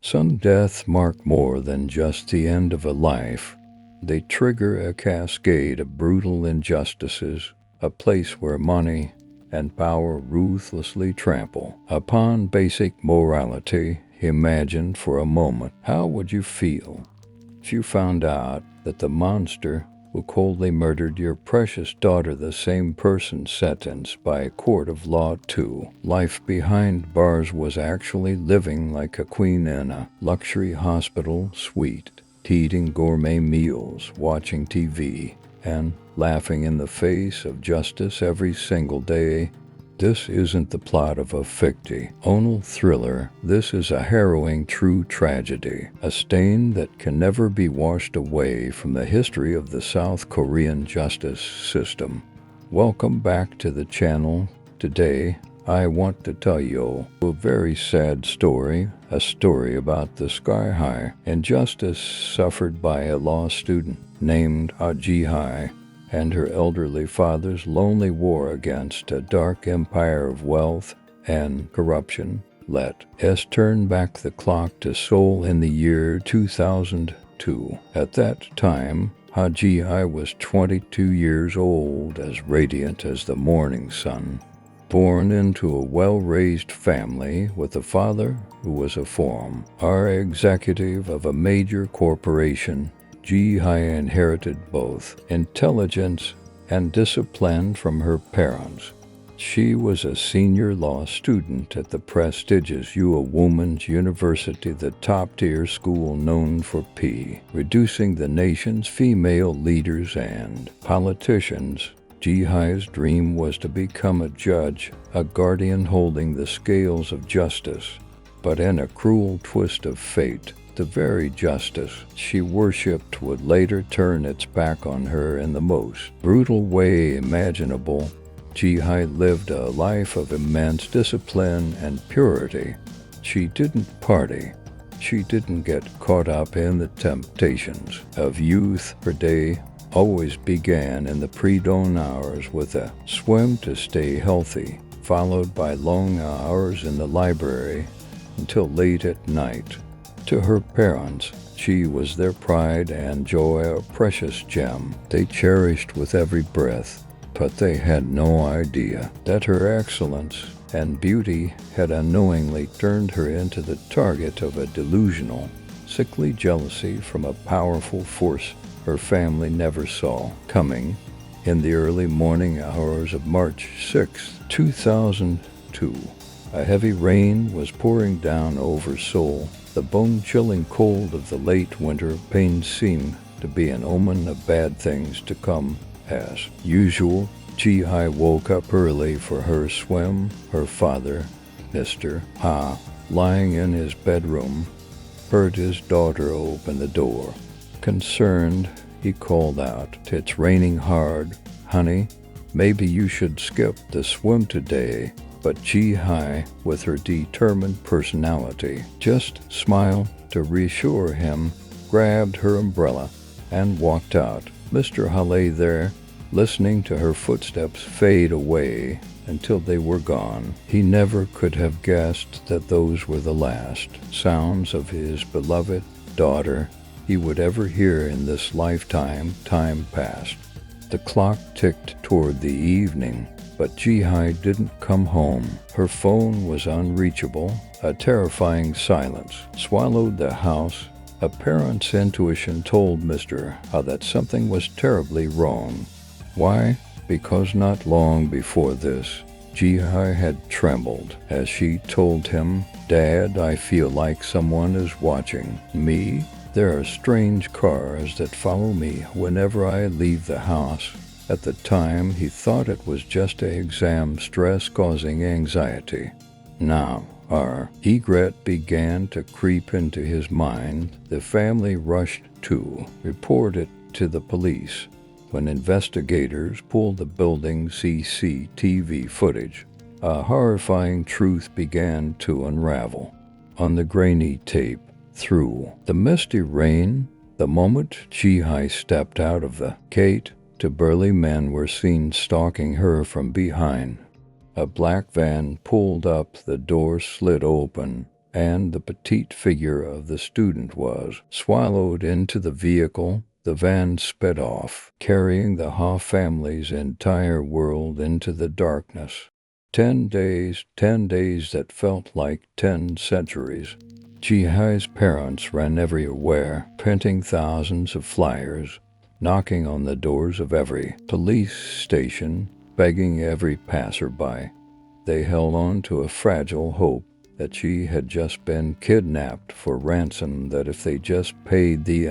Some deaths mark more than just the end of a life. They trigger a cascade of brutal injustices, a place where money and power ruthlessly trample upon basic morality. Imagine for a moment, how would you feel if you found out that the monster who coldly murdered your precious daughter, the same person sentenced by a court of law to life behind bars, was actually living like a queen in a luxury hospital suite, eating gourmet meals, watching TV, and laughing in the face of justice every single day? This isn't the plot of a fictional thriller. This is a harrowing true tragedy, a stain that can never be washed away from the history of the South Korean justice system. Welcome back to the channel. Today, I want to tell you a very sad story, a story about the sky-high injustice suffered by a law student named Ji-hye and her elderly father's lonely war against a dark empire of wealth and corruption. Let us turn back the clock to Seoul in the year 2002. At that time, Ji-hye was 22 years old, as radiant as the morning sun. Born into a well-raised family with a father who was a former executive of a major corporation, Ji-hye inherited both intelligence and discipline from her parents. She was a senior law student at the prestigious Ua Women's University, the top-tier school known for reducing the nation's female leaders and politicians. Ji-hye's dream was to become a judge, a guardian holding the scales of justice. But in a cruel twist of fate, the very justice she worshipped would later turn its back on her in the most brutal way imaginable. Ji-hye lived a life of immense discipline and purity. She didn't party. She didn't get caught up in the temptations of youth. Her day always began in the pre-dawn hours with a swim to stay healthy, followed by long hours in the library until late at night. To her parents, she was their pride and joy, a precious gem they cherished with every breath, but they had no idea that her excellence and beauty had unknowingly turned her into the target of a delusional, sickly jealousy from a powerful force her family never saw coming. In the early morning hours of March 6, 2002, a heavy rain was pouring down over Seoul. The bone-chilling cold of the late winter pains seemed to be an omen of bad things to come. As usual, Ji-hye woke up early for her swim. Her father, Mr. Ha, lying in his bedroom, heard his daughter open the door. Concerned, he called out, "It's raining hard, honey. Maybe you should skip the swim today." But Ji-hye, with her determined personality, just smiled to reassure him, grabbed her umbrella, and walked out. Mr. Ha lay there, listening to her footsteps fade away until they were gone. He never could have guessed that those were the last sounds of his beloved daughter he would ever hear in this lifetime. Time passed. The clock ticked toward the evening, but Ji-hye didn't come home. Her phone was unreachable. A terrifying silence swallowed the house. A parent's intuition told Mr. Ha that something was terribly wrong. Why? Because not long before this, Ji-hye had trembled as she told him, "Dad, I feel like someone is watching me. There are strange cars that follow me whenever I leave the house." At the time, he thought it was just an exam stress causing anxiety. Now, regret began to creep into his mind. The family rushed to report it to the police. When investigators pulled the building's CCTV footage, a horrifying truth began to unravel. On the grainy tape, through the misty rain, the moment Ji-hye stepped out of the gate, two burly men were seen stalking her from behind. A black van pulled up, the door slid open, and the petite figure of the student was swallowed into the vehicle. The van sped off, carrying the Ha family's entire world into the darkness. 10 days that felt like 10 centuries. Jihai's parents ran everywhere, printing thousands of flyers, knocking on the doors of every police station, begging every passerby. They held on to a fragile hope that she had just been kidnapped for ransom, that if they just paid the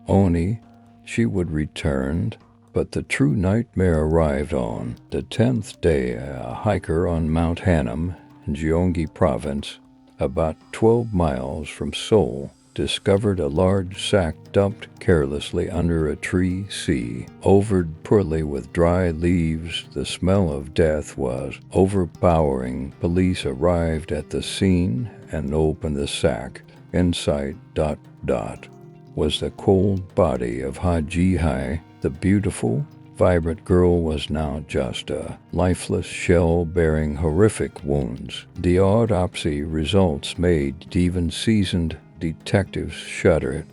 Oni, she would return. But the true nightmare arrived on the 10th day. A hiker on Mount Hanam in Gyeonggi province, about 12 miles from Seoul, discovered a large sack dumped carelessly under a tree covered poorly with dry leaves. The smell of death was overpowering. Police arrived at the scene and opened the sack. Inside was the cold body of Ha Ji-hai. The beautiful, vibrant girl was now just a lifeless shell bearing horrific wounds. The autopsy results made even seasoned detectives shudder.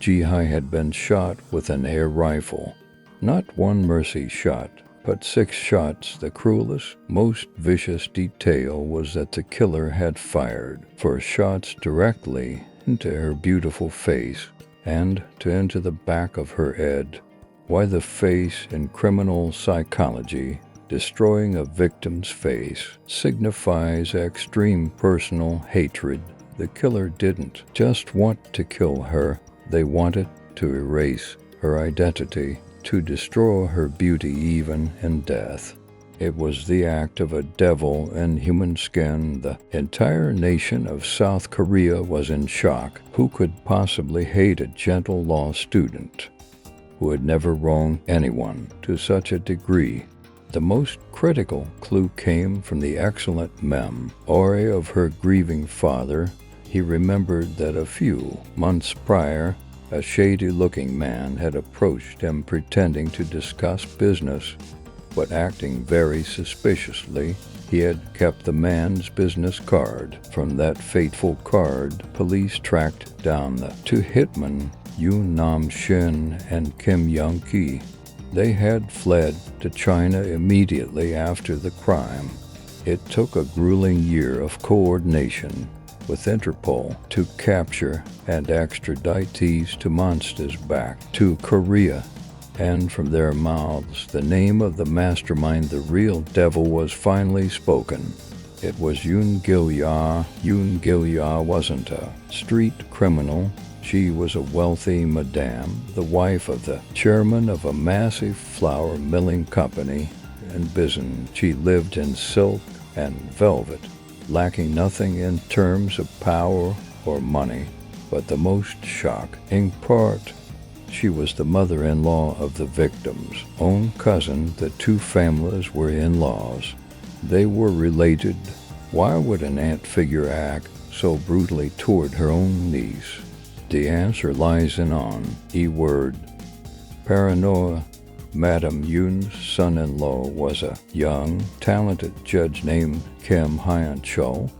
Ji-hai had been shot with an air rifle. Not one mercy shot, but 6 shots. The cruelest, most vicious detail was that the killer had fired 4 shots directly into her beautiful face and into the back of her head. Why the face in criminal psychology, destroying a victim's face, signifies extreme personal hatred. The killer didn't just want to kill her, they wanted to erase her identity, to destroy her beauty even in death. It was the act of a devil in human skin. The entire nation of South Korea was in shock. Who could possibly hate a gentle law student who had never wronged anyone to such a degree? The most critical clue came from the excellent memory of her grieving father. He remembered that a few months prior, a shady-looking man had approached him pretending to discuss business, but acting very suspiciously. He had kept the man's business card. From that fateful card, police tracked down the 2 hitmen, Yoon Nam-shin and Kim Young-ki. They had fled to China immediately after the crime. It took a grueling year of coordination with Interpol to capture and extradite these 2 monsters back to Korea. And from their mouths, the name of the mastermind, the real devil, was finally spoken. It was Yoon Gil-ya. Yoon Gil-ya wasn't a street criminal. She was a wealthy madame, the wife of the chairman of a massive flour milling company in Bizen. She lived in silk and velvet, lacking nothing in terms of power or money. But the most shocking part, she was the mother-in-law of the victim's own cousin. The 2 families were in-laws. They were related. Why would an aunt figure act so brutally toward her own niece? The answer lies in word paranoia. Madame Yoon's son-in-law was a young, talented judge named Kim Hyun-chul.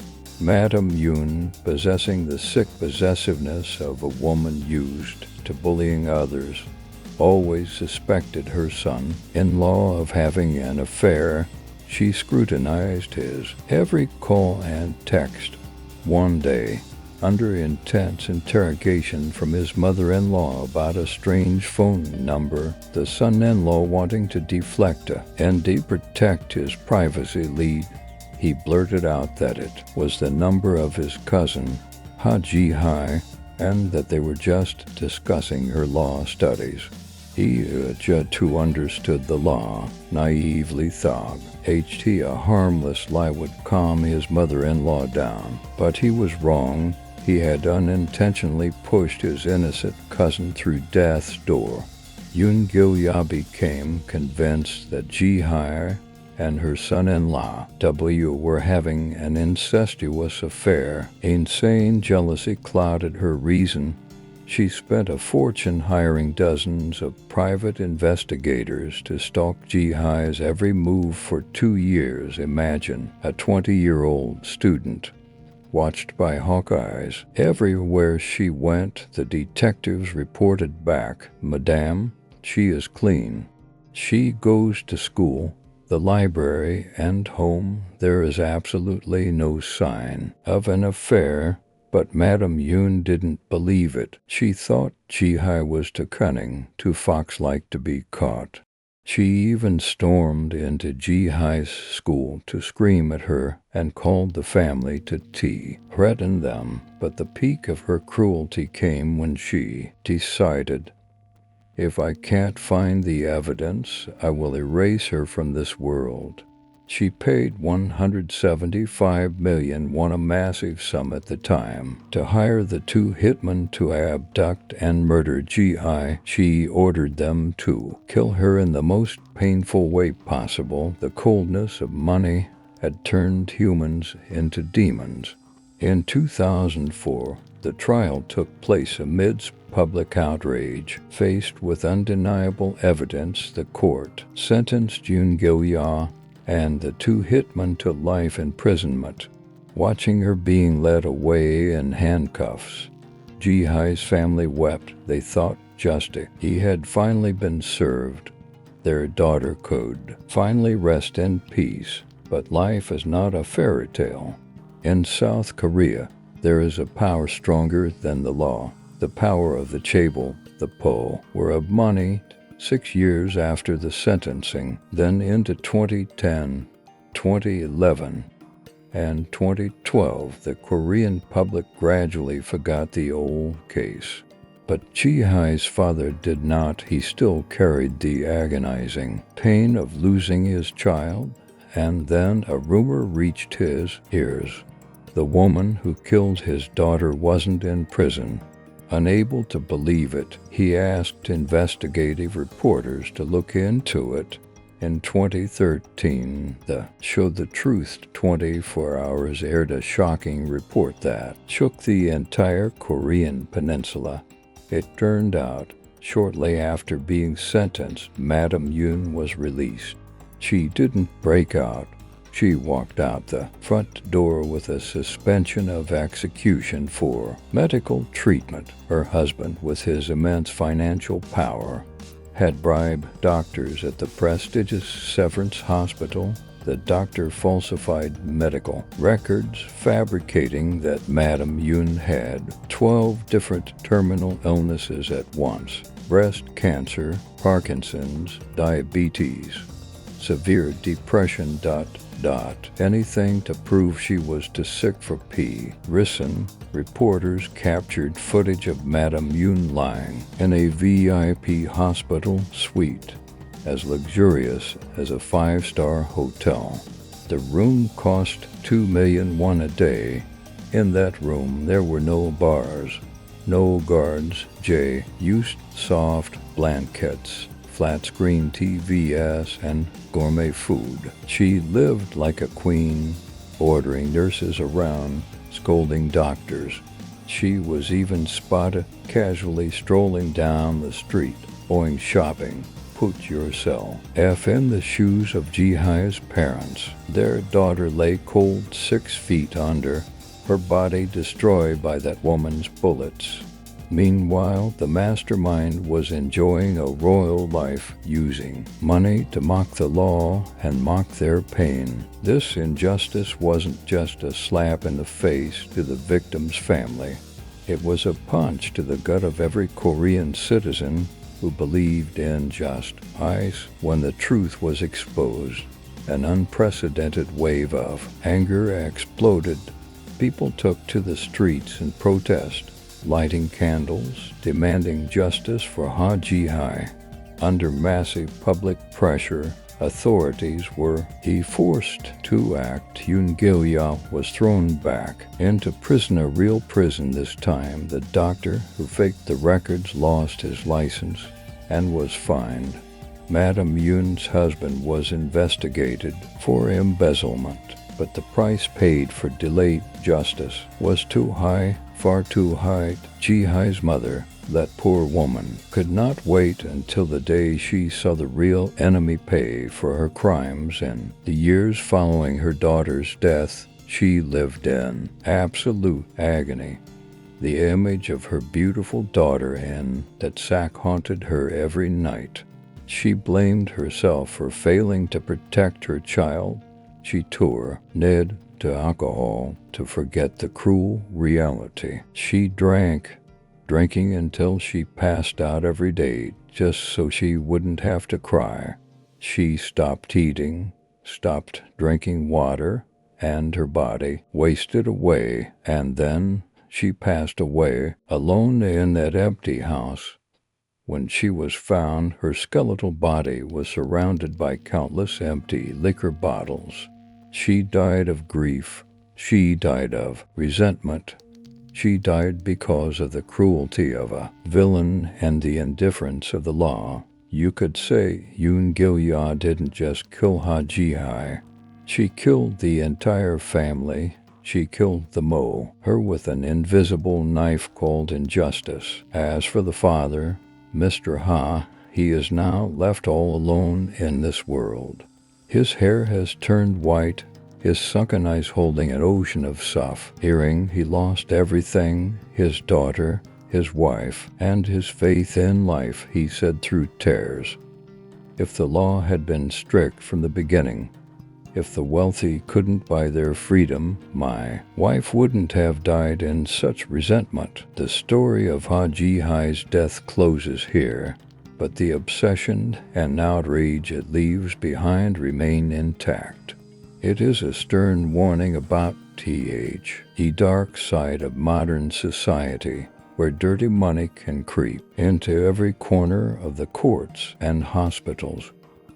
Madame Yoon, possessing the sick possessiveness of a woman used to bullying others, always suspected her son-in-law of having an affair. She scrutinized his every call and text. One day, under intense interrogation from his mother-in-law about a strange phone number, the son-in-law, wanting to deflect and protect his privacy lead, he blurted out that it was the number of his cousin, Ha Ji-hai, and that they were just discussing her law studies. He, judge who understood the law, naively thought a harmless lie would calm his mother-in-law down. But he was wrong. He had unintentionally pushed his innocent cousin through death's door. Yoon Gil-ya became convinced that Ji-hai and her son-in-law, W, were having an incestuous affair. Insane jealousy clouded her reason. She spent a fortune hiring dozens of private investigators to stalk Ji-hai's every move for 2 years. Imagine a 20-year-old student watched by hawk-eyes. Everywhere she went, the detectives reported back, "Madame, she is clean. She goes to school, the library, and home. There is absolutely no sign of an affair." But Madame Yun didn't believe it. She thought Ji-hai was too cunning, too fox-like to be caught. She even stormed into Ji-hai's school to scream at her and called the family to tea, threatened them. But the peak of her cruelty came when she decided, "If I can't find the evidence, I will erase her from this world." She paid $175 million, won a massive sum at the time, to hire the two hitmen to abduct and murder Ji-hai. She ordered them to kill her in the most painful way possible. The coldness of money had turned humans into demons. In 2004, the trial took place amidst public outrage. Faced with undeniable evidence, the court sentenced Yoon Gil-ya and the two hitmen to life imprisonment. Watching her being led away in handcuffs, Ji-hai's family wept. They thought justice had finally been served. Their daughter could finally rest in peace. But life is not a fairy tale. In South Korea, there is a power stronger than the law. The power of the chaebol, the po, were of money. 6 years after the sentencing, then into 2010, 2011, and 2012, the Korean public gradually forgot the old case. But Ji-hai's father did not. He still carried the agonizing pain of losing his child, and then a rumor reached his ears. The woman who killed his daughter wasn't in prison. Unable to believe it, he asked investigative reporters to look into it. In 2013, the show The Truth 24 Hours aired a shocking report that shook the entire Korean peninsula. It turned out, shortly after being sentenced, Madame Yun was released. She didn't break out. She walked out the front door with a suspension of execution for medical treatment. Her husband, with his immense financial power, had bribed doctors at the prestigious Severance Hospital. The doctor falsified medical records, fabricating that Madame Yun had 12 different terminal illnesses at once: breast cancer, Parkinson's, diabetes, severe depression, anything to prove she was too sick for pee. Recent reporters captured footage of Madame Yun lying in a VIP hospital suite, as luxurious as a 5-star hotel. The room cost $2 million a day. In that room there were no bars, no guards. Jay used soft blankets, flat-screen TVs, and gourmet food. She lived like a queen, ordering nurses around, scolding doctors. She was even spotted casually strolling down the street, going shopping. Put yourself in the shoes of Ji-hai's parents. Their daughter lay cold 6 feet under, her body destroyed by that woman's bullets. Meanwhile, the mastermind was enjoying a royal life, using money to mock the law and mock their pain. This injustice wasn't just a slap in the face to the victim's family. It was a punch to the gut of every Korean citizen who believed in justice. When the truth was exposed, an unprecedented wave of anger exploded. People took to the streets in protest, lighting candles, demanding justice for Ji-hai. Under massive public pressure, authorities were forced to act. Yoon Gil-ya was thrown back into prison, a real prison this time. The doctor who faked the records lost his license and was fined. Madame Yun's husband was investigated for embezzlement, but the price paid for delayed justice was too high, far too high. Ji-hai's mother, that poor woman, could not wait until the day she saw the real enemy pay for her crimes. In the years following her daughter's death, She lived in absolute agony. The image of her beautiful daughter in that sack haunted her every night. She blamed herself for failing to protect her child. She tore Ned to alcohol to forget the cruel reality. She drinking until she passed out every day just so she wouldn't have to cry. She stopped eating, stopped drinking water, and her body wasted away, and then she passed away alone in that empty house. When she was found, her skeletal body was surrounded by countless empty liquor bottles. She died of grief. She died of resentment. She died because of the cruelty of a villain and the indifference of the law. You could say Yoon Gil-ya didn't just kill Ha-ji-hai. She killed the entire family. She killed the Mo, her with an invisible knife called injustice. As for the father, Mr. Ha, he is now left all alone in this world. His hair has turned white, his sunken eyes holding an ocean of stuff. Hearing he lost everything, his daughter, his wife, and his faith in life, he said through tears. If the law had been strict from the beginning, if the wealthy couldn't buy their freedom, my wife wouldn't have died in such resentment. The story of Ha-ji-hai's death closes here, but the obsession and outrage it leaves behind remain intact. It is a stern warning about the dark side of modern society, where dirty money can creep into every corner of the courts and hospitals.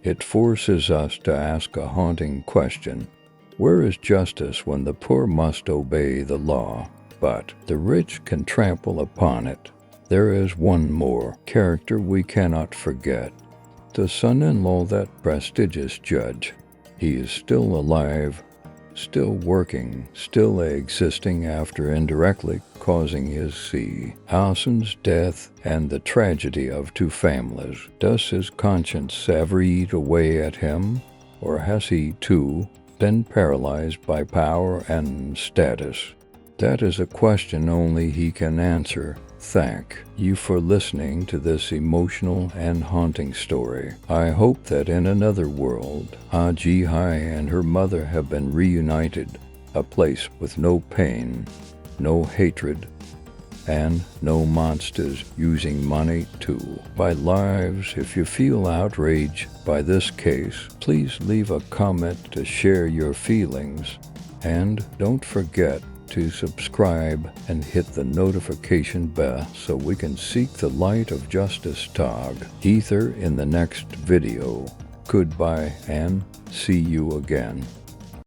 It forces us to ask a haunting question. Where is justice when the poor must obey the law, but the rich can trample upon it? There is one more character we cannot forget. The son-in-law that prestigious judge. He is still alive, still working, still existing after indirectly causing his husband's death and the tragedy of two families. Does his conscience ever eat away at him, or has he, too, been paralyzed by power and status? That is a question only he can answer. Thank you for listening to this emotional and haunting story. I hope that in another world, Ha-ji-hai and her mother have been reunited, a place with no pain, no hatred, and no monsters using money to buy lives. If you feel outraged by this case, please leave a comment to share your feelings, and don't forget to subscribe and hit the notification bell so we can seek the light of justice together in the next video. Goodbye and see you again.